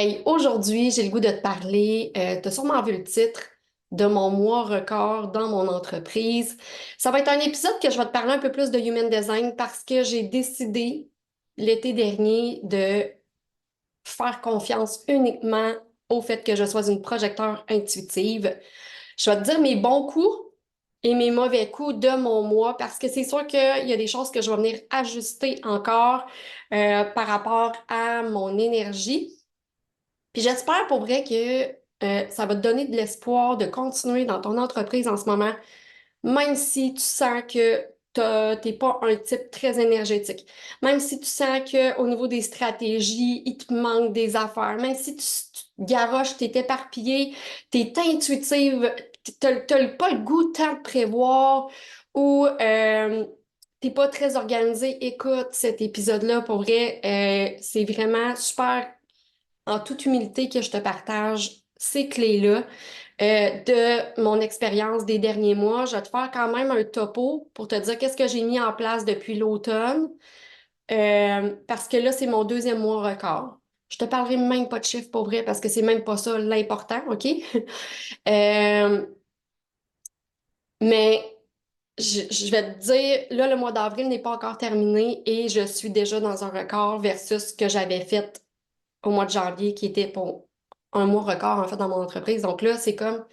Hey, aujourd'hui, j'ai le goût de te parler. Tu as sûrement vu le titre de mon mois record dans mon entreprise. Ça va être un épisode que je vais te parler un peu plus de Human Design parce que j'ai décidé l'été dernier de faire confiance uniquement au fait que je sois une projecteur intuitive. Je vais te dire mes bons coups et mes mauvais coups de mon mois parce que c'est sûr qu'il y a des choses que je vais venir ajuster encore par rapport à mon énergie. Puis j'espère pour vrai que ça va te donner de l'espoir de continuer dans ton entreprise en ce moment, même si tu sens que t'es pas un type très énergétique, même si tu sens que au niveau des stratégies, il te manque des affaires, même si tu te garoches, t'es éparpillé, t'es intuitive, pas le goût tant de prévoir ou t'es pas très organisé, écoute cet épisode-là, pour vrai, c'est vraiment super en toute humilité que je te partage ces clés-là de mon expérience des derniers mois. Je vais te faire quand même un topo pour te dire qu'est-ce que j'ai mis en place depuis l'automne, parce que là, c'est mon deuxième mois record. Je te parlerai même pas de chiffres pour vrai parce que c'est même pas ça l'important, OK? Euh, mais je vais te dire, là, le mois d'avril n'est pas encore terminé et je suis déjà dans un record versus ce que j'avais fait au mois de janvier, qui était pour un mois record, en fait, dans mon entreprise. Donc là, c'est comme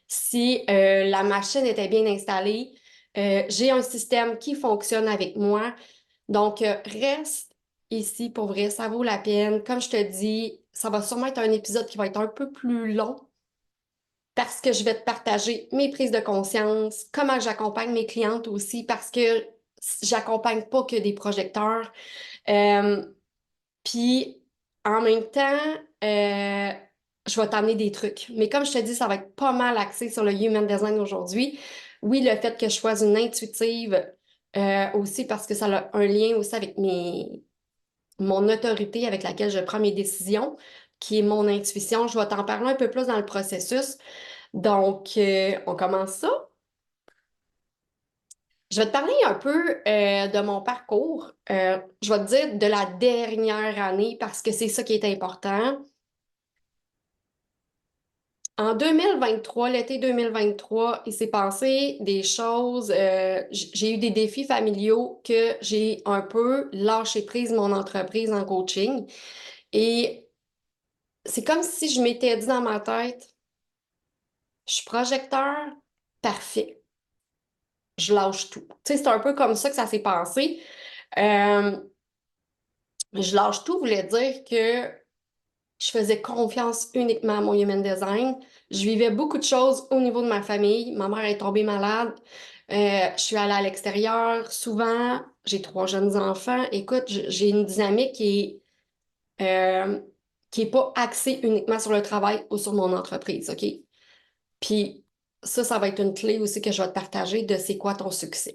si la machine était bien installée. J'ai un système qui fonctionne avec moi. Donc, reste ici pour vrai, ça vaut la peine. Comme je te dis, ça va sûrement être un épisode qui va être un peu plus long parce que je vais te partager mes prises de conscience, comment j'accompagne mes clientes aussi, parce que j'accompagne pas que des projecteurs. Euh, Puis, en même temps, euh, je vais t'amener des trucs. Mais comme je te dis, ça va être pas mal axé sur le human design aujourd'hui. Oui, le fait que je sois une intuitive aussi parce que ça a un lien aussi avec mon autorité avec laquelle je prends mes décisions, qui est mon intuition. Je vais t'en parler un peu plus dans le processus. Donc, on commence ça. Je vais te parler un peu de mon parcours. Je vais te dire de la dernière année parce que c'est ça qui est important. En 2023, l'été 2023, il s'est passé des choses. J'ai eu des défis familiaux que j'ai un peu lâché prise mon entreprise en coaching. Et c'est comme si je m'étais dit dans ma tête, je suis projecteur, parfait, je lâche tout. Tu sais, c'est un peu comme ça que ça s'est passé. Euh, je lâche tout voulait dire que je faisais confiance uniquement à mon human design. Je vivais beaucoup de choses au niveau de ma famille. Ma mère est tombée malade. Je suis allée à l'extérieur souvent. J'ai trois jeunes enfants. Écoute, j'ai une dynamique qui est pas axée uniquement sur le travail ou sur mon entreprise, OK? Puis ça va être une clé aussi que je vais te partager de c'est quoi ton succès.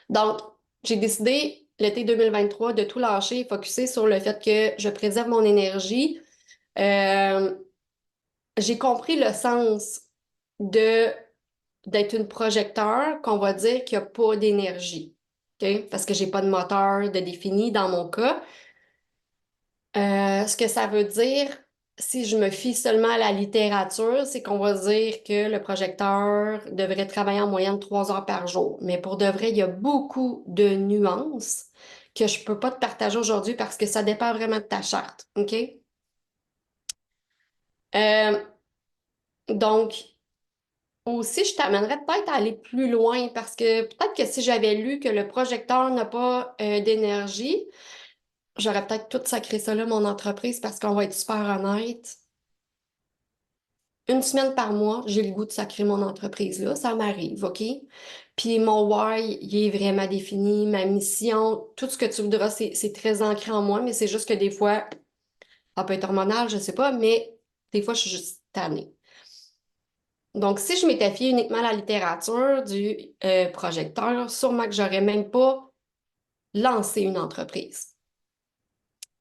Donc, j'ai décidé l'été 2023 de tout lâcher et focuser sur le fait que je préserve mon énergie. Euh, j'ai compris le sens de d'être une projecteur qu'on va dire qu'il n'y a pas d'énergie. OK? Parce que j'ai pas de moteur de défini dans mon cas. Ce que ça veut dire, si je me fie seulement à la littérature, c'est qu'on va dire que le projecteur devrait travailler en moyenne 3 heures par jour. Mais pour de vrai, il y a beaucoup de nuances que je peux pas te partager aujourd'hui parce que ça dépend vraiment de ta charte. OK? Euh, donc, aussi, je t'amènerais peut-être à aller plus loin parce que peut-être que si j'avais lu que le projecteur n'a pas d'énergie, j'aurais peut-être tout sacré ça là, mon entreprise, parce qu'on va être super honnête. Une semaine par mois, j'ai le goût de sacrer mon entreprise là. Ça m'arrive, OK? Puis mon why, il est vraiment défini, ma mission, tout ce que tu voudras, c'est très ancré en moi, mais c'est juste que des fois, ça peut être hormonal, je sais pas, mais des fois, je suis juste tannée. Donc, si je m'étais fiée uniquement à la littérature du projecteur, sûrement que j'aurais même pas lancé une entreprise.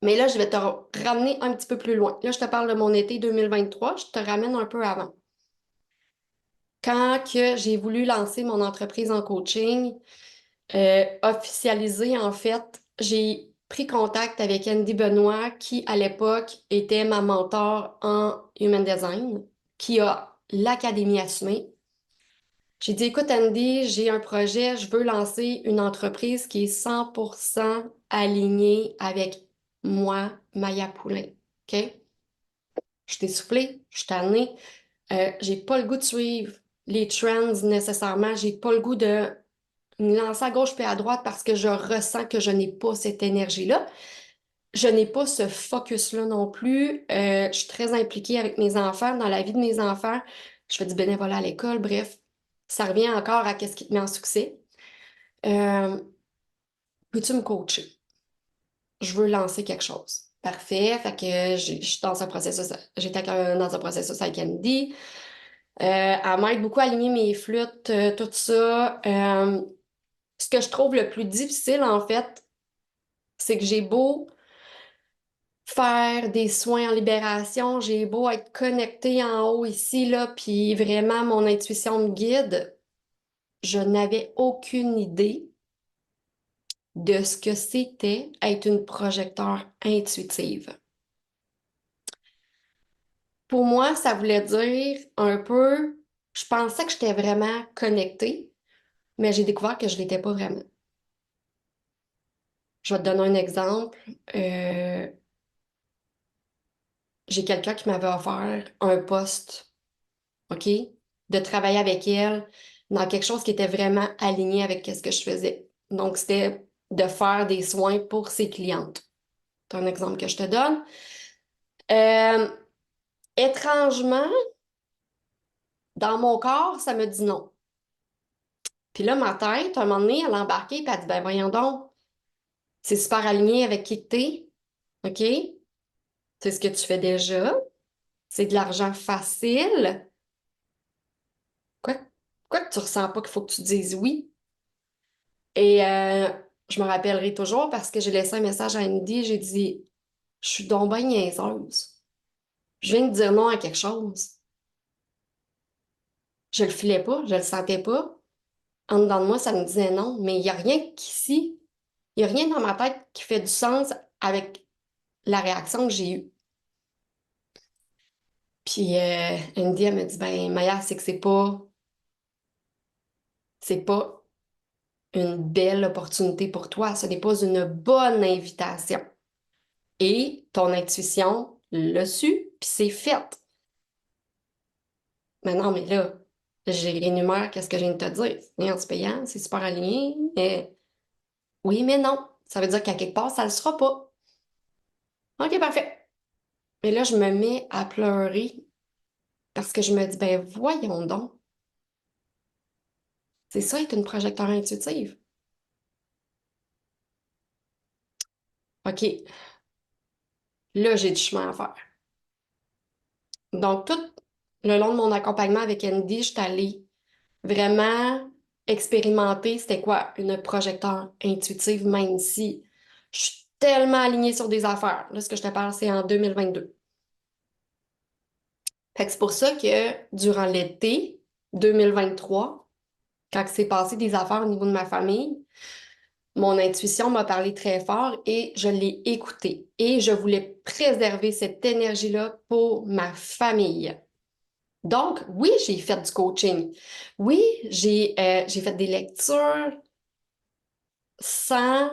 Mais là, je vais te ramener un petit peu plus loin. Là, je te parle de mon été 2023, je te ramène un peu avant. Quand que j'ai voulu lancer mon entreprise en coaching, officialiser en fait, j'ai pris contact avec Andy Benoît, qui à l'époque était ma mentor en Human Design, qui a l'Académie Assumée. J'ai dit, écoute Andy, j'ai un projet, je veux lancer une entreprise qui est 100% alignée avec moi, Maya Poulain. OK? Je t'ai soufflé, je suis tannée. J'ai pas le goût de suivre les trends nécessairement. J'ai pas le goût de me lancer à gauche puis à droite parce que je ressens que je n'ai pas cette énergie-là. Je n'ai pas ce focus-là non plus. Je suis très impliquée avec mes enfants, dans la vie de mes enfants. Je fais du bénévolat à l'école, bref. Ça revient encore à qu'est-ce qui te met en succès. Euh, Peux-tu me coacher? Je veux lancer quelque chose. Parfait. Fait que je suis dans un processus, j'étais dans un processus avec Andy. Elle m'aide beaucoup à aligner mes flûtes, tout ça. Ce que je trouve le plus difficile, en fait, c'est que j'ai beau faire des soins en libération, j'ai beau être connectée en haut ici, là, puis vraiment mon intuition me guide, je n'avais aucune idée de ce que c'était être une projecteur intuitive. Pour moi, ça voulait dire un peu, je pensais que j'étais vraiment connectée, mais j'ai découvert que je l'étais pas vraiment. Je vais te donner un exemple. Euh, j'ai quelqu'un qui m'avait offert un poste, OK, de travailler avec elle dans quelque chose qui était vraiment aligné avec ce que je faisais. Donc, c'était de faire des soins pour ses clientes. C'est un exemple que je te donne. Euh, Étrangement, dans mon corps, ça me dit non. Puis là, ma tête, à un moment donné, elle a embarqué et elle a dit, ben voyons donc, c'est super aligné avec qui que t'es, OK? C'est ce que tu fais déjà. C'est de l'argent facile. Quoi, quoi que tu ressens pas qu'il faut que tu dises oui. Et je me rappellerai toujours parce que j'ai laissé un message à Andy, j'ai dit, je suis donc bien niaiseuse. Je viens de dire non à quelque chose. Je le filais pas, je le sentais pas. En dedans de moi, ça me disait non, mais il n'y a rien qu'ici, il n'y a rien dans ma tête qui fait du sens avec la réaction que j'ai eue. Puis Andy, elle me dit, ben Maya, c'est que c'est pas une belle opportunité pour toi, ce n'est pas une bonne invitation. Et ton intuition l'a su, puis c'est fait. Mais non, mais là, j'énumère qu'est-ce que je viens de te dire. C'est payant, c'est super aligné. Mais oui, mais non. Ça veut dire qu'à quelque part, ça ne le sera pas. OK, parfait. Mais là, je me mets à pleurer parce que je me dis, ben voyons donc. C'est ça être une projecteur intuitive. OK, là, j'ai du chemin à faire. Donc, tout le long de mon accompagnement avec Andy, je suis allée vraiment expérimenter c'était quoi une projecteur intuitive, même si je suis tellement alignée sur des affaires. Là, ce que je te parle, c'est en 2022. Fait que c'est pour ça que durant l'été 2023, quand c'est passé des affaires au niveau de ma famille, mon intuition m'a parlé très fort et je l'ai écoutée. Et je voulais préserver cette énergie-là pour ma famille. Donc, oui, j'ai fait du coaching. Oui, j'ai fait des lectures sans,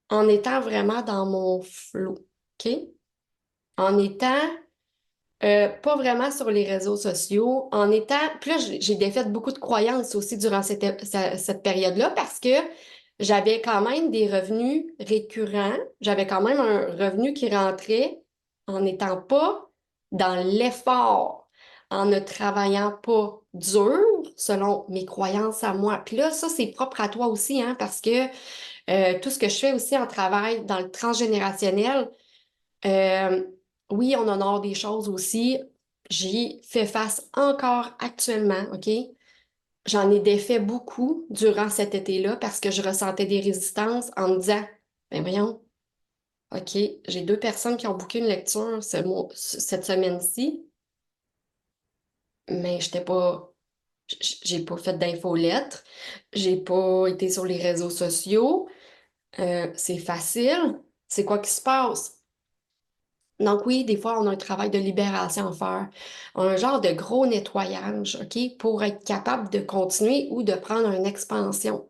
en étant vraiment dans mon flow, OK? En étant pas vraiment sur les réseaux sociaux, en étant... Puis là, j'ai défait beaucoup de croyances aussi durant cette période-là parce que j'avais quand même des revenus récurrents, j'avais quand même un revenu qui rentrait en n'étant pas dans l'effort, en ne travaillant pas dur selon mes croyances à moi. Puis là, ça, c'est propre à toi aussi, hein, parce que tout ce que je fais aussi en travail dans le transgénérationnel, euh, oui, on honore des choses aussi. J'y fais face encore actuellement, OK? J'en ai défait beaucoup durant cet été-là parce que je ressentais des résistances en me disant, ben voyons, OK, j'ai deux personnes qui ont booké une lecture cette semaine-ci, mais j'ai pas fait d'infolettre, j'ai pas été sur les réseaux sociaux, c'est facile. C'est quoi qui se passe? Donc oui, des fois, on a un travail de libération à faire, un genre de gros nettoyage, OK, pour être capable de continuer ou de prendre une expansion.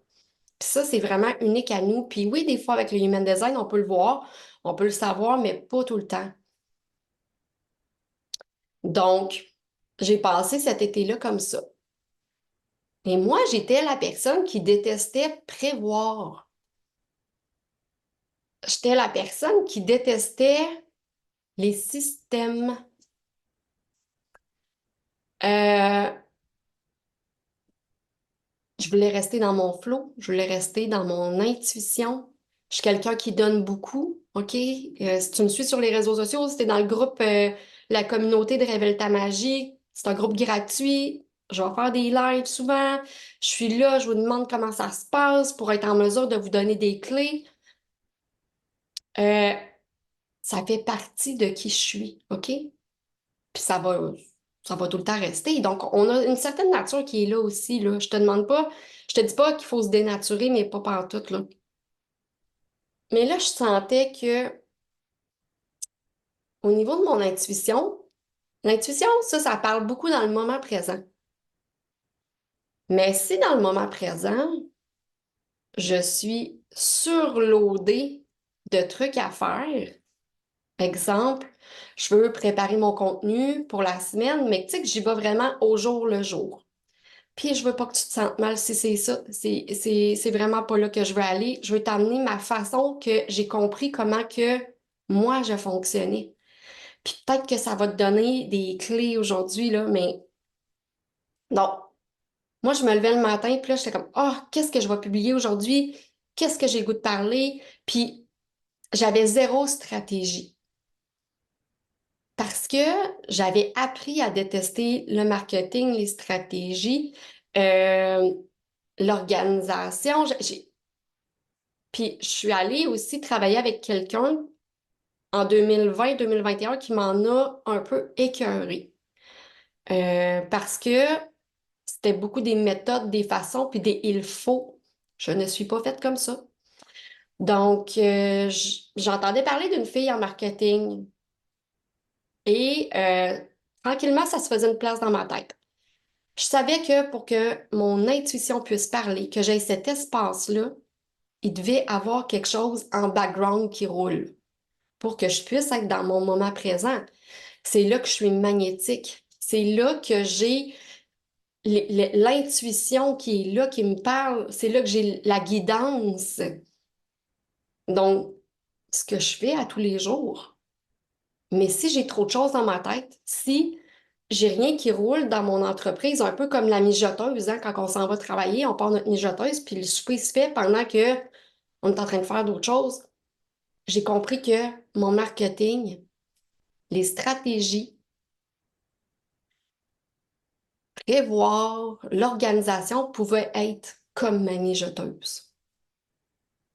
Puis ça, c'est vraiment unique à nous. Puis oui, des fois, avec le Human Design, on peut le voir, on peut le savoir, mais pas tout le temps. Donc, j'ai passé cet été-là comme ça. Et moi, j'étais la personne qui détestait prévoir. J'étais la personne qui détestait les systèmes. Euh, je voulais rester dans mon flow, je voulais rester dans mon intuition. Je suis quelqu'un qui donne beaucoup, OK? Si tu me suis sur les réseaux sociaux, si t'es dans le groupe La communauté de Révèle ta magie, c'est un groupe gratuit. Je vais faire des lives souvent. Je suis là, je vous demande comment ça se passe pour être en mesure de vous donner des clés. Euh, Ça fait partie de qui je suis, OK? Puis ça va tout le temps rester. Donc, on a une certaine nature qui est là aussi, là. Je te demande pas, je te dis pas qu'il faut se dénaturer, mais pas pantoute, là. Mais là, je sentais que au niveau de mon intuition, l'intuition, ça parle beaucoup dans le moment présent. Mais si dans le moment présent, je suis surloadée de trucs à faire, exemple, je veux préparer mon contenu pour la semaine, mais tu sais que j'y vais vraiment au jour le jour. Puis je veux pas que tu te sentes mal si c'est ça. C'est vraiment pas là que je veux aller. Je veux t'amener ma façon que j'ai compris comment que moi je fonctionnais. Puis peut-être que ça va te donner des clés aujourd'hui, là, mais non. Moi, je me levais le matin, puis là, j'étais comme, oh, qu'est-ce que je vais publier aujourd'hui? Qu'est-ce que j'ai le goût de parler? Puis j'avais zéro stratégie. Parce que j'avais appris à détester le marketing, les stratégies, euh, l'organisation. Puis je suis allée aussi travailler avec quelqu'un en 2020-2021 qui m'en a un peu écœurée. Parce que c'était beaucoup des méthodes, des façons, puis des il faut. Je ne suis pas faite comme ça. Donc, j'entendais parler d'une fille en marketing et tranquillement, ça se faisait une place dans ma tête. Je savais que pour que mon intuition puisse parler, que j'aie cet espace-là, il devait avoir quelque chose en background qui roule pour que je puisse être dans mon moment présent. C'est là que je suis magnétique. C'est là que j'ai l'intuition qui est là, qui me parle. C'est là que j'ai la guidance. Donc, ce que je fais à tous les jours. Mais si j'ai trop de choses dans ma tête, si j'ai rien qui roule dans mon entreprise, un peu comme la mijoteuse, hein, quand on s'en va travailler, on part notre mijoteuse, puis le souper se fait pendant que on est en train de faire d'autres choses. J'ai compris que mon marketing, les stratégies, prévoir, l'organisation pouvait être comme ma mijoteuse.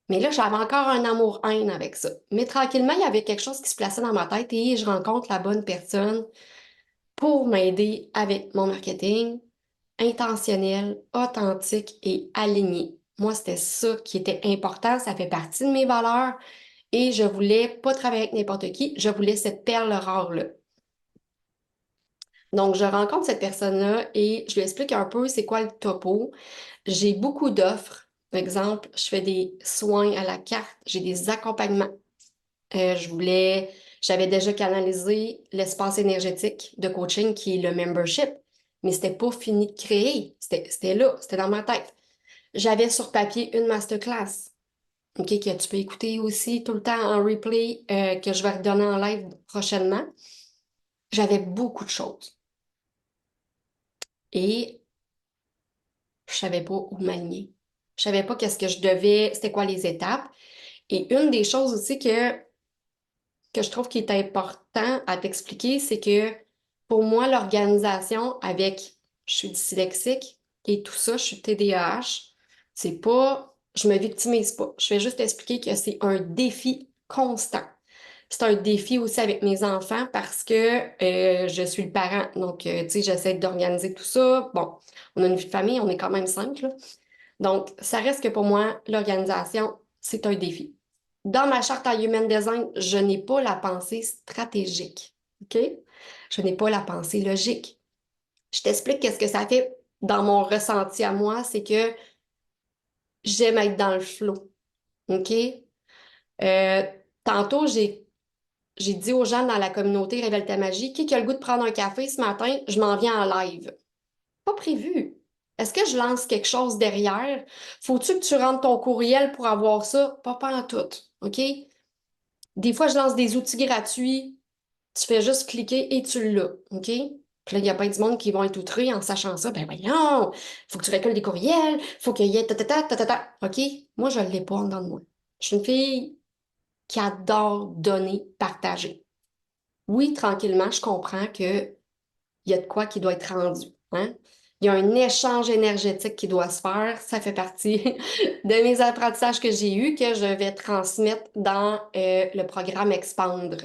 Mais là, j'avais encore un amour-haine avec ça. Mais tranquillement, il y avait quelque chose qui se plaçait dans ma tête et je rencontre la bonne personne pour m'aider avec mon marketing intentionnel, authentique et aligné. Moi, c'était ça qui était important. Ça fait partie de mes valeurs et je voulais pas travailler avec n'importe qui. Je voulais cette perle rare-là. Donc, je rencontre cette personne-là et je lui explique un peu c'est quoi le topo. J'ai beaucoup d'offres. Par exemple, je fais des soins à la carte, j'ai des accompagnements. J'avais déjà canalisé l'espace énergétique de coaching qui est le membership, mais c'était pas fini de créer. C'était là, c'était dans ma tête. J'avais sur papier une masterclass, OK, que tu peux écouter aussi tout le temps en replay, que je vais redonner en live prochainement. J'avais beaucoup de choses et je savais pas où m'aligner. Je savais pas qu'est-ce que je devais, c'était quoi les étapes. Et une des choses aussi que je trouve qui est important à t'expliquer, c'est que pour moi, l'organisation avec, je suis dyslexique et tout ça, je suis TDAH, c'est pas, je me victimise pas. Je vais juste expliquer que c'est un défi constant. C'est un défi aussi avec mes enfants parce que je suis le parent. Donc, tu sais, j'essaie d'organiser tout ça. Bon, on a une vie de famille, on est quand même cinq, là. Donc, ça reste que pour moi, l'organisation, c'est un défi. Dans ma charte en Human Design, je n'ai pas la pensée stratégique. OK? Je n'ai pas la pensée logique. Je t'explique qu'est-ce que ça fait dans mon ressenti à moi, c'est que j'aime être dans le flow. OK? Euh, tantôt, j'ai dit aux gens dans la communauté Révèle ta magie, qui a le goût de prendre un café ce matin, je m'en viens en live. Pas prévu. Est-ce que je lance quelque chose derrière? Faut-tu que tu rentres ton courriel pour avoir ça? Pas en tout. OK? Des fois, je lance des outils gratuits. Tu fais juste cliquer et tu l'as. OK? Puis là, il y a pas du monde qui vont être outrés en sachant ça. Ben voyons, faut que tu récoltes des courriels, faut qu'il y ait ta. OK? Moi, je ne l'ai pas en dedans de moi. Je suis une fille qui adore donner, partager. Oui, tranquillement, je comprends que il y a de quoi qui doit être rendu, hein? Il y a un échange énergétique qui doit se faire. Ça fait partie de mes apprentissages que j'ai eus que je vais transmettre dans le programme Expandre.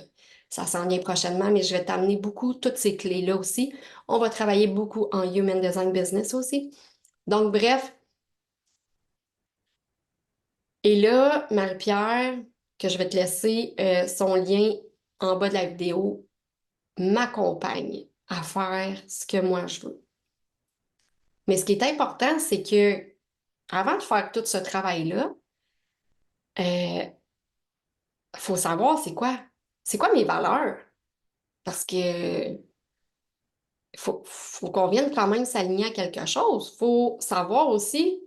Ça s'en vient prochainement, mais je vais t'amener beaucoup toutes ces clés-là aussi. On va travailler beaucoup en Human Design Business aussi. Donc, bref. Et là, Marie-Pierre, que je vais te laisser son lien en bas de la vidéo, m'accompagne à faire ce que moi je veux. Mais ce qui est important, c'est que avant de faire tout ce travail-là, il faut savoir c'est quoi mes valeurs. Parce que faut qu'on vienne quand même s'aligner à quelque chose. Faut savoir aussi,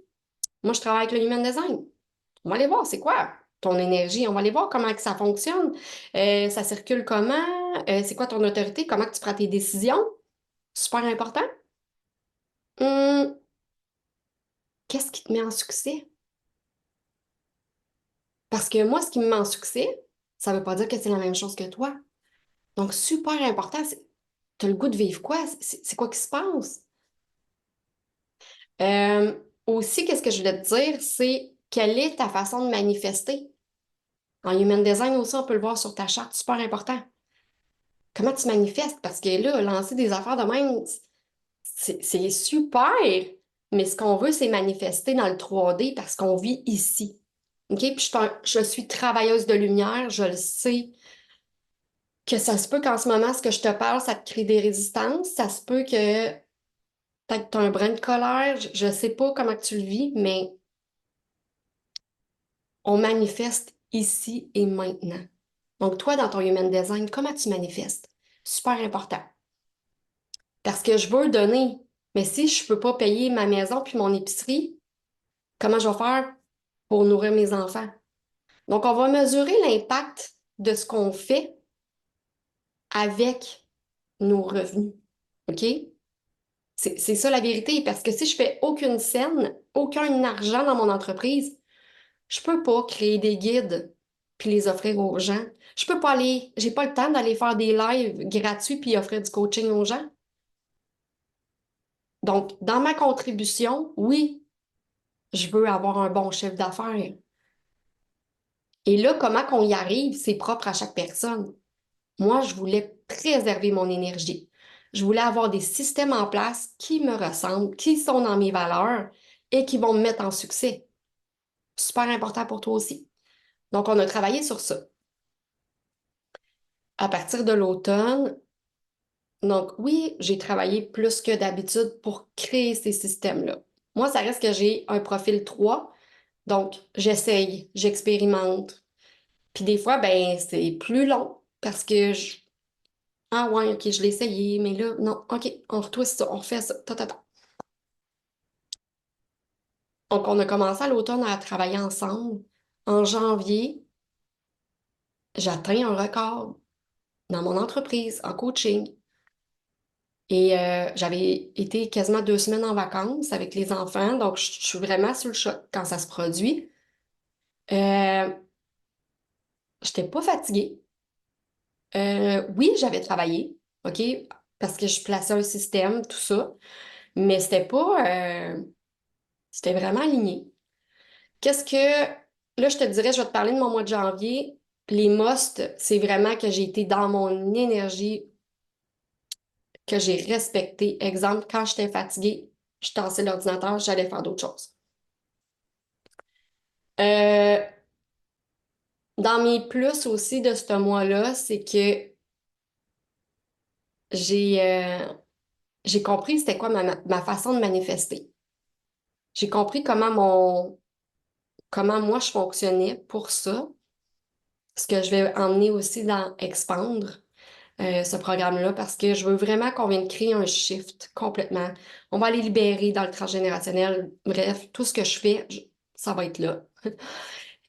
moi je travaille avec le Human Design. On va aller voir, c'est quoi ton énergie? On va aller voir comment que ça fonctionne. Ça circule comment? C'est quoi ton autorité? Comment que tu prends tes décisions? Super important. Hum, qu'est-ce qui te met en succès? Parce que moi, ce qui me met en succès, ça veut pas dire que c'est la même chose que toi. Donc, super important, tu as le goût de vivre quoi? C'est quoi qui se passe? Aussi, qu'est-ce que je voulais te dire, c'est quelle est ta façon de manifester? En Human Design aussi, on peut le voir sur ta charte, super important. Comment tu manifestes? Parce que là, lancer des affaires de même, c'est super, mais ce qu'on veut, c'est manifester dans le 3D parce qu'on vit ici. OK? Puis je suis travailleuse de lumière, je le sais que ça se peut qu'en ce moment, ce que je te parle, ça te crée des résistances. Ça se peut que peut-être tu as un brin de colère. Je ne sais pas comment que tu le vis, mais on manifeste ici et maintenant. Donc, toi, dans ton Human Design, comment tu manifestes? Super important. Parce que je veux donner. Mais si je ne peux pas payer ma maison puis mon épicerie, comment je vais faire pour nourrir mes enfants? Donc, on va mesurer l'impact de ce qu'on fait avec nos revenus. OK? C'est ça la vérité, parce que si je fais aucune scène, aucun argent dans mon entreprise, je peux pas créer des guides puis les offrir aux gens. Je peux pas aller, j'ai pas le temps d'aller faire des lives gratuits puis offrir du coaching aux gens. Donc, dans ma contribution, oui, je veux avoir un bon chiffre d'affaires. Et là, comment qu'on y arrive, c'est propre à chaque personne. Moi, je voulais préserver mon énergie. Je voulais avoir des systèmes en place qui me ressemblent, qui sont dans mes valeurs et qui vont me mettre en succès. Super important pour toi aussi. Donc, on a travaillé sur ça. À partir de l'automne, donc oui, j'ai travaillé plus que d'habitude pour créer ces systèmes-là. Moi, ça reste que j'ai un profil 3, donc j'essaye, j'expérimente. Puis des fois, ben, c'est plus long parce que ah ouais, ok, je l'ai essayé, mais là, non, ok, on retwist ça, on refait ça, ta. Donc, on a commencé à l'automne à travailler ensemble. En janvier, j'atteins un record dans mon entreprise en coaching. Et j'avais été quasiment 2 semaines en vacances avec les enfants, donc je suis vraiment sur le choc quand ça se produit. Euh, j'étais pas fatiguée. Oui, j'avais travaillé, OK, parce que je plaçais un système, tout ça, mais c'était vraiment aligné. Qu'est-ce que, là, je te dirais, je vais te parler de mon mois de janvier. Les musts, c'est vraiment que j'ai été dans mon énergie, que j'ai respecté. Exemple, quand j'étais fatiguée, je tassais l'ordinateur, j'allais faire d'autres choses. Euh, Dans mes plus aussi de ce mois-là, c'est que j'ai j'ai compris c'était quoi ma façon de manifester. J'ai compris comment moi je fonctionnais pour ça, ce que je vais emmener aussi dans Expandre, ce programme-là, parce que je veux vraiment qu'on vienne créer un shift complètement. On va aller libérer dans le transgénérationnel. Bref, tout ce que je fais, ça va être là.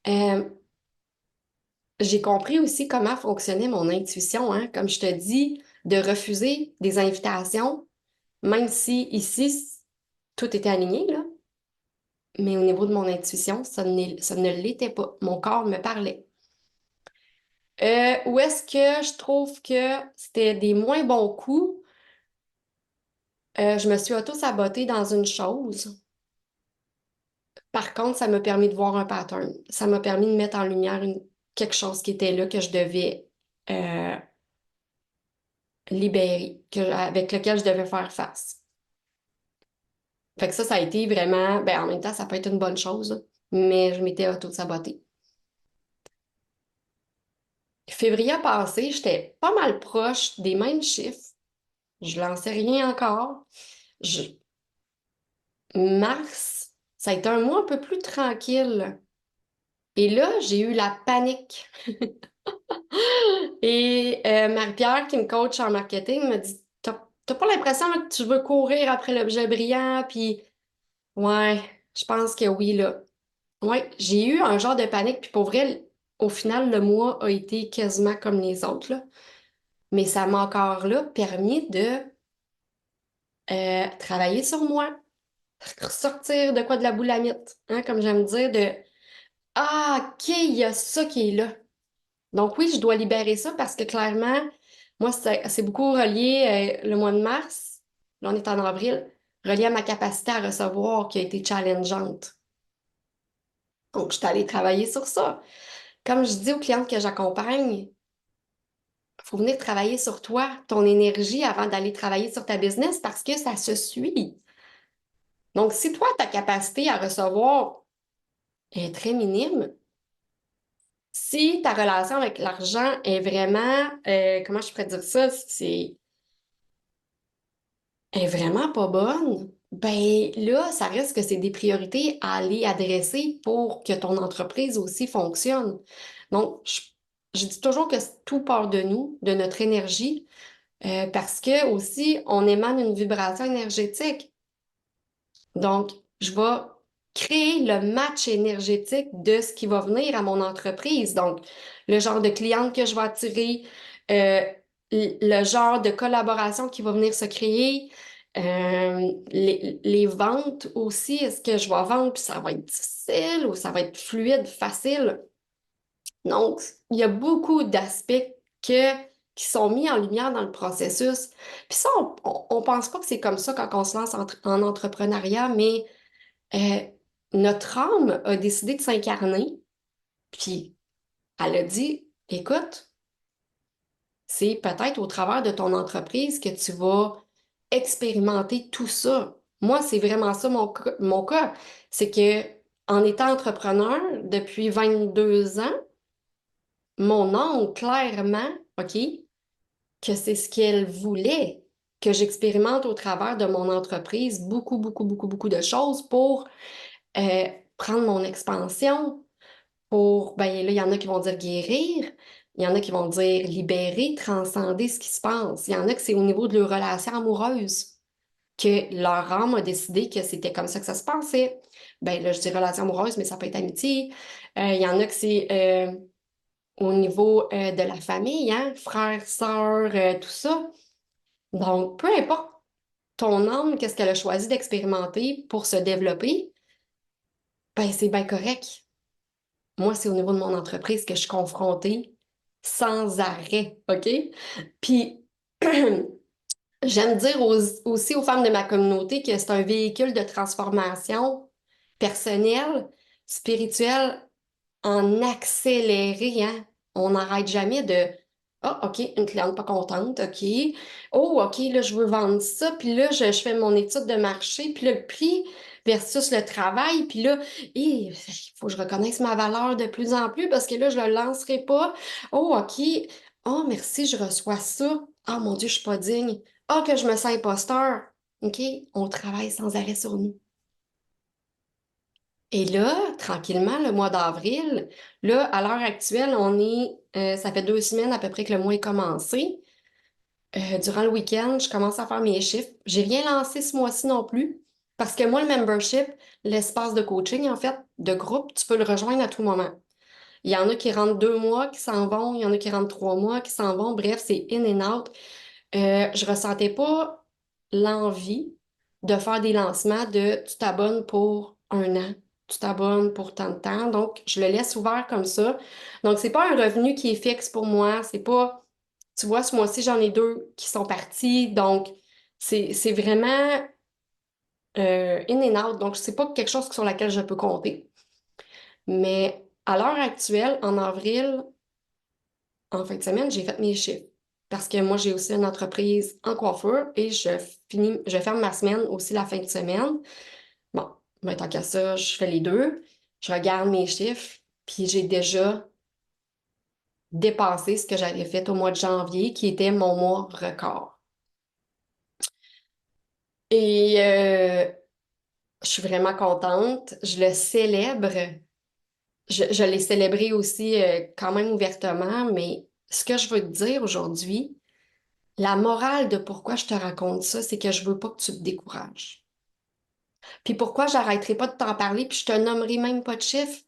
Euh, j'ai compris aussi comment fonctionnait mon intuition, hein. Comme je te dis, de refuser des invitations, même si ici, tout était aligné, là. Mais au niveau de mon intuition, ça ne l'était pas. Mon corps me parlait. Où est-ce que je trouve que c'était des moins bons coups? Je me suis auto-sabotée dans une chose. Par contre, ça m'a permis de voir un pattern. Ça m'a permis de mettre en lumière quelque chose qui était là que je devais euh, libérer, avec lequel je devais faire face. Fait que ça a été vraiment, ben en même temps, ça peut être une bonne chose, mais je m'étais auto-sabotée. Février passé, j'étais pas mal proche des mêmes chiffres. Je lançais rien encore. Je- Mars, ça a été un mois un peu plus tranquille. Et là, j'ai eu la panique. Et Marie-Pierre, qui me coach en marketing, me dit, t'as pas l'impression là, que tu veux courir après l'objet brillant? Puis, ouais, je pense que oui, là. Ouais, j'ai eu un genre de panique. Puis pour vrai, au final, le mois a été quasiment comme les autres, là. Mais ça m'a encore là permis de travailler sur moi, sortir de quoi de la boulamite, hein, comme j'aime dire, de ah, OK, il y a ça qui est là. Donc oui, je dois libérer ça parce que clairement, moi, c'est beaucoup relié le mois de mars, là on est en avril, relié à ma capacité à recevoir qui a été challengeante. Donc, je suis allée travailler sur ça. Comme je dis aux clientes que j'accompagne, il faut venir travailler sur toi, ton énergie avant d'aller travailler sur ta business parce que ça se suit. Donc, si toi, ta capacité à recevoir est très minime, si ta relation avec l'argent est vraiment, comment je pourrais dire ça, est vraiment pas bonne, ben là, ça reste que c'est des priorités à aller adresser pour que ton entreprise aussi fonctionne. Donc, je dis toujours que tout part de nous, de notre énergie, parce que aussi, on émane une vibration énergétique. Donc, je vais créer le match énergétique de ce qui va venir à mon entreprise. Donc, le genre de cliente que je vais attirer, euh, le genre de collaboration qui va venir se créer, les ventes aussi. Est-ce que je vais vendre puis ça va être difficile ou ça va être fluide, facile? Donc, il y a beaucoup d'aspects qui sont mis en lumière dans le processus. Puis ça, on pense pas que c'est comme ça quand on se lance en entrepreneuriat, mais euh, notre âme a décidé de s'incarner, puis elle a dit, écoute, c'est peut-être au travers de ton entreprise que tu vas expérimenter tout ça. Moi, c'est vraiment ça mon cas. C'est que en étant entrepreneur depuis 22 ans, mon âme, clairement, OK, que c'est ce qu'elle voulait, que j'expérimente au travers de mon entreprise beaucoup, beaucoup, beaucoup, beaucoup de choses pour euh, prendre mon expansion, pour, ben là, il y en a qui vont dire guérir, il y en a qui vont dire libérer, transcender ce qui se passe. Il y en a que c'est au niveau de leur relation amoureuse que leur âme a décidé que c'était comme ça que ça se passait. Ben là, je dis relation amoureuse, mais ça peut être amitié. Il y en a que c'est au niveau de la famille, hein, frères, sœurs, tout ça. Donc, peu importe ton âme, qu'est-ce qu'elle a choisi d'expérimenter pour se développer, ben c'est bien correct. Moi, c'est au niveau de mon entreprise que je suis confrontée sans arrêt, OK? Puis, j'aime dire aussi aux femmes de ma communauté que c'est un véhicule de transformation personnelle, spirituelle, en accéléré, hein. On n'arrête jamais de ah, OK, une cliente pas contente, OK. Oh, OK, là, je veux vendre ça, puis là, je fais mon étude de marché, puis là, le prix. versus le travail. Puis là, il faut que je reconnaisse ma valeur de plus en plus parce que là, je le lancerai pas. Oh, OK. Oh, merci, je reçois ça. Oh mon Dieu, je suis pas digne. Oh, que je me sens imposteur. OK, on travaille sans arrêt sur nous. Et là, tranquillement, le mois d'avril, là, à l'heure actuelle, ça fait 2 semaines à peu près que le mois est commencé. Durant le week-end, je commence à faire mes chiffres. J'ai rien lancé ce mois-ci non plus, parce que moi, le membership, l'espace de coaching, en fait, de groupe, tu peux le rejoindre à tout moment. Il y en a qui rentrent 2 mois, qui s'en vont, il y en a qui rentrent 3 mois, qui s'en vont. Bref, c'est in and out. Je ressentais pas l'envie de faire des lancements de tu t'abonnes pour 1 an, tu t'abonnes pour tant de temps. Donc, je le laisse ouvert comme ça. Donc, c'est pas un revenu qui est fixe pour moi. C'est pas, tu vois, ce mois-ci, j'en ai 2 qui sont partis. Donc, c'est vraiment in and out. Donc, c'est pas quelque chose sur laquelle je peux compter. Mais à l'heure actuelle, en avril, en fin de semaine, j'ai fait mes chiffres. Parce que moi, j'ai aussi une entreprise en coiffure et je ferme ma semaine aussi la fin de semaine. Bon, ben, tant qu'à ça, je fais les deux. Je regarde mes chiffres, puis j'ai déjà dépassé ce que j'avais fait au mois de janvier, qui était mon mois record. Et je suis vraiment contente. Je le célèbre. Je l'ai célébré aussi quand même ouvertement, mais ce que je veux te dire aujourd'hui, la morale de pourquoi je te raconte ça, c'est que je veux pas que tu te décourages. Puis pourquoi j'arrêterai pas de t'en parler, puis je te nommerai même pas de chiffres,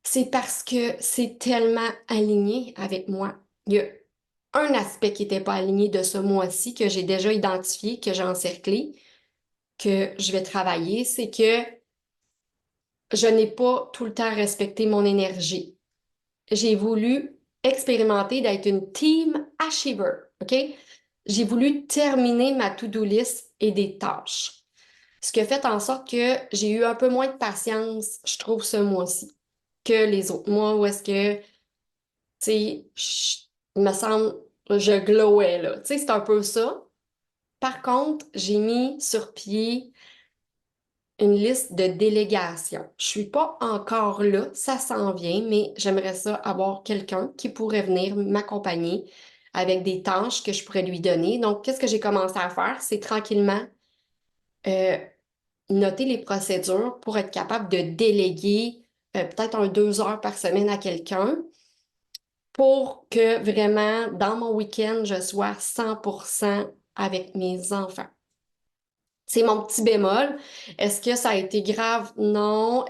c'est parce que c'est tellement aligné avec moi. Il y a un aspect qui n'était pas aligné de ce mois-ci que j'ai déjà identifié, que j'ai encerclé, que je vais travailler, c'est que je n'ai pas tout le temps respecté mon énergie. J'ai voulu expérimenter d'être une team achiever, OK? J'ai voulu terminer ma to-do list et des tâches. Ce qui a fait en sorte que j'ai eu un peu moins de patience, je trouve, ce mois-ci que les autres mois où est-ce que, tu sais, il me semble, je glowais, là. Tu sais, c'est un peu ça. Par contre, j'ai mis sur pied une liste de délégations. Je suis pas encore là, ça s'en vient, mais j'aimerais ça avoir quelqu'un qui pourrait venir m'accompagner avec des tâches que je pourrais lui donner. Donc, qu'est-ce que j'ai commencé à faire? C'est tranquillement euh, noter les procédures pour être capable de déléguer peut-être 2 heures par semaine à quelqu'un pour que vraiment, dans mon week-end, je sois 100% avec mes enfants. C'est mon petit bémol. Est-ce que ça a été grave? Non.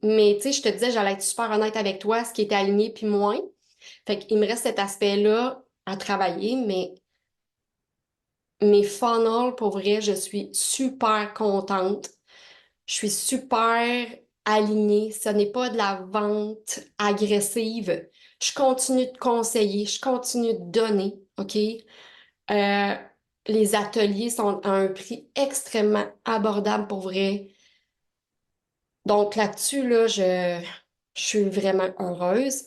Mais tu sais, je te disais, j'allais être super honnête avec toi, ce qui était aligné puis moins. Fait qu'il me reste cet aspect-là à travailler, mais mes funnels, pour vrai, je suis super contente. Je suis super alignée. Ce n'est pas de la vente agressive. Je continue de conseiller, je continue de donner, OK? Euh, les ateliers sont à un prix extrêmement abordable pour vrai. Donc là-dessus, là, je suis vraiment heureuse.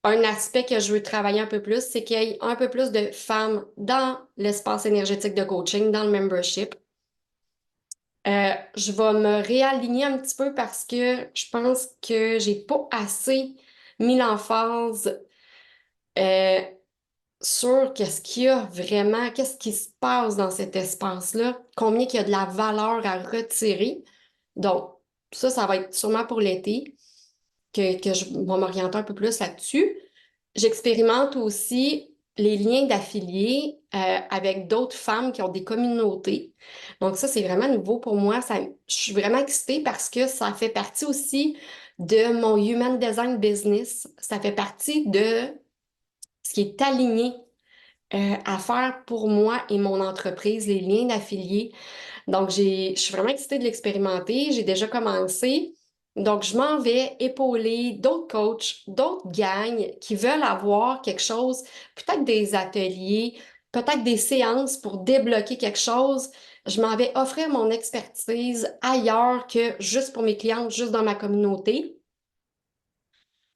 Un aspect que je veux travailler un peu plus, c'est qu'il y ait un peu plus de femmes dans l'espace énergétique de coaching, dans le membership. Je vais me réaligner un petit peu parce que je pense que j'ai pas assez mis l'emphase euh, sur qu'est-ce qu'il y a vraiment, qu'est-ce qui se passe dans cet espace-là, combien il y a de la valeur à retirer. Donc, ça va être sûrement pour l'été que je vais m'orienter un peu plus là-dessus. J'expérimente aussi les liens d'affiliés avec d'autres femmes qui ont des communautés. Donc ça, c'est vraiment nouveau pour moi. Je suis vraiment excitée parce que ça fait partie aussi de mon Human Design Business. Ça fait partie de ce qui est aligné à faire pour moi et mon entreprise, les liens d'affiliés. Donc, je suis vraiment excitée de l'expérimenter. J'ai déjà commencé. Donc, je m'en vais épauler d'autres coachs, d'autres gangs qui veulent avoir quelque chose, peut-être des ateliers, peut-être des séances pour débloquer quelque chose. Je m'en vais offrir mon expertise ailleurs que juste pour mes clientes, juste dans ma communauté.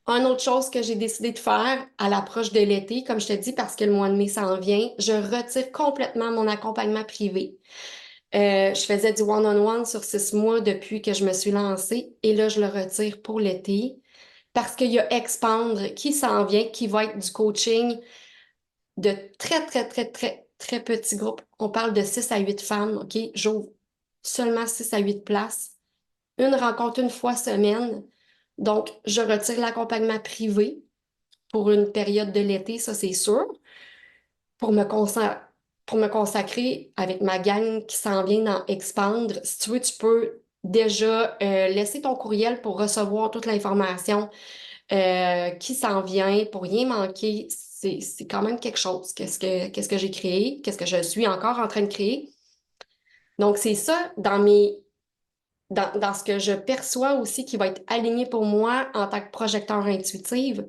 Une autre chose que j'ai décidé de faire à l'approche de l'été, comme je te dis, parce que le mois de mai s'en vient, je retire complètement mon accompagnement privé. Je faisais du one-on-one sur 6 mois depuis que je me suis lancée et là, je le retire pour l'été parce qu'il y a Expandre qui s'en vient, qui va être du coaching de très, très, très, très, très petits groupes. On parle de 6 à 8 femmes, OK? J'ouvre seulement 6 à 8 places. Une rencontre une fois semaine. Donc, je retire l'accompagnement privé pour une période de l'été, ça c'est sûr, pour pour me consacrer avec ma gang qui s'en vient dans Expandre. Si tu veux, tu peux déjà laisser ton courriel pour recevoir toute l'information qui s'en vient pour rien manquer. C'est quand même quelque chose. Qu'est-ce que j'ai créé? Qu'est-ce que je suis encore en train de créer? Donc, c'est ça dans ce que je perçois aussi qui va être aligné pour moi en tant que projecteur intuitive.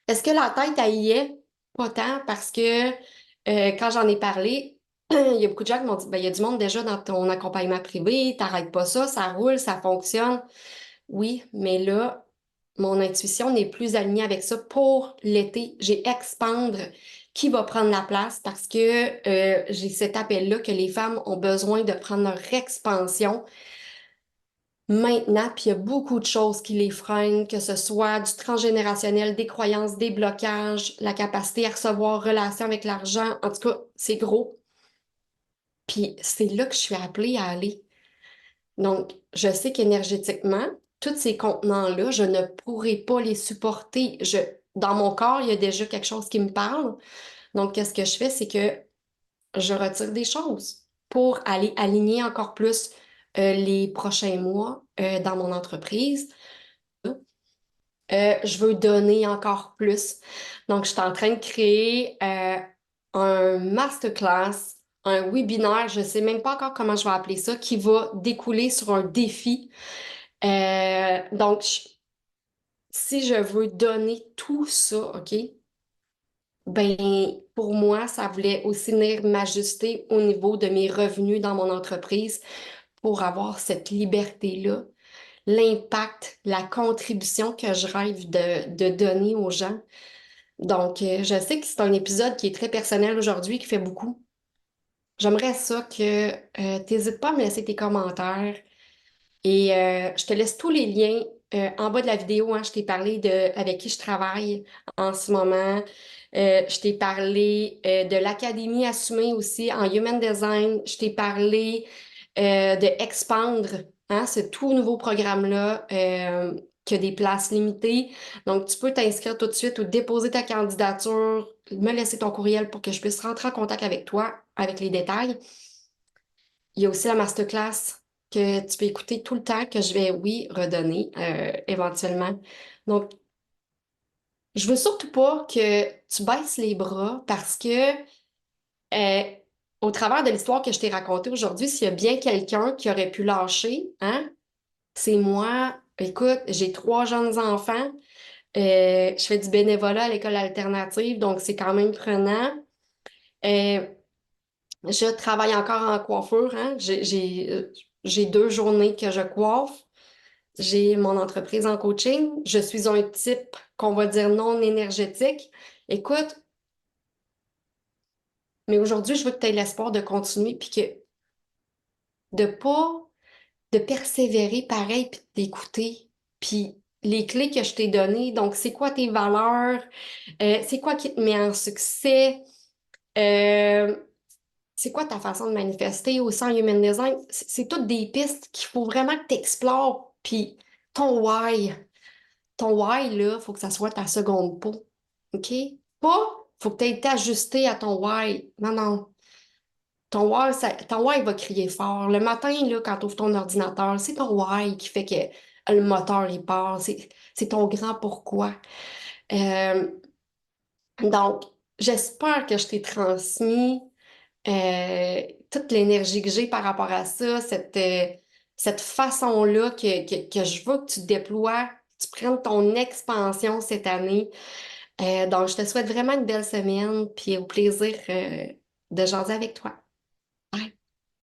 Est-ce que la tête, elle y est? Pas tant, parce que quand j'en ai parlé, il y a beaucoup de gens qui m'ont dit, ben, il y a du monde déjà dans ton accompagnement privé, t'arrêtes pas ça roule, ça fonctionne. Oui, mais là, mon intuition n'est plus alignée avec ça pour l'été. J'ai Expandre qui va prendre la place parce que j'ai cet appel-là que les femmes ont besoin de prendre leur expansion maintenant, puis il y a beaucoup de choses qui les freinent, que ce soit du transgénérationnel, des croyances, des blocages, la capacité à recevoir relation avec l'argent. En tout cas, c'est gros. Puis c'est là que je suis appelée à aller. Donc, je sais qu'énergétiquement, tous ces contenants-là, je ne pourrai pas les supporter. Dans mon corps, il y a déjà quelque chose qui me parle. Donc, qu'est-ce que je fais? C'est que je retire des choses pour aller aligner encore plus les prochains mois dans mon entreprise. Je veux donner encore plus. Donc, je suis en train de créer un masterclass, un webinaire, je ne sais même pas encore comment je vais appeler ça, qui va découler sur un défi. Donc, si je veux donner tout ça, OK, ben, pour moi, ça voulait aussi venir m'ajuster au niveau de mes revenus dans mon entreprise pour avoir cette liberté-là, l'impact, la contribution que je rêve de donner aux gens. Donc, je sais que c'est un épisode qui est très personnel aujourd'hui, qui fait beaucoup. J'aimerais ça que tu n'hésites pas à me laisser tes commentaires et je te laisse tous les liens en bas de la vidéo. Hein. Je t'ai parlé de avec qui je travaille en ce moment. Je t'ai parlé de l'Académie Assumée aussi en Human Design. Je t'ai parlé de Expandre, hein, ce tout nouveau programme-là qui a des places limitées. Donc, tu peux t'inscrire tout de suite ou déposer ta candidature, me laisser ton courriel pour que je puisse rentrer en contact avec toi avec les détails. Il y a aussi la masterclass que tu peux écouter tout le temps, que je vais, oui, redonner éventuellement. Donc, je veux surtout pas que tu baisses les bras parce que euh, au travers de l'histoire que je t'ai racontée aujourd'hui, s'il y a bien quelqu'un qui aurait pu lâcher, hein, c'est moi. Écoute, j'ai 3 jeunes enfants. Je fais du bénévolat à l'école alternative, donc c'est quand même prenant. Euh, je travaille encore en coiffure, hein. J'ai 2 journées que je coiffe. J'ai mon entreprise en coaching. Je suis un type qu'on va dire non énergétique. Écoute, mais aujourd'hui, je veux que tu aies l'espoir de continuer puis que de pas de persévérer pareil puis d'écouter. Puis les clés que je t'ai données, donc c'est quoi tes valeurs? C'est quoi qui te met en succès? Euh, c'est quoi ta façon de manifester au sein Human Design? C'est toutes des pistes qu'il faut vraiment que tu explores. Puis ton why. Ton why, là, faut que ça soit ta seconde peau. OK? Pas, faut que tu aies été ajusté à ton why. Non, non. Ton why va crier fort. Le matin, là, quand tu ouvres ton ordinateur, c'est ton why qui fait que le moteur, il part. C'est ton grand pourquoi. Euh, donc, j'espère que je t'ai transmis euh, toute l'énergie que j'ai par rapport à ça, cette façon-là que je veux que tu déploies, que tu prennes ton expansion cette année. Donc, je te souhaite vraiment une belle semaine, puis au plaisir de jaser avec toi.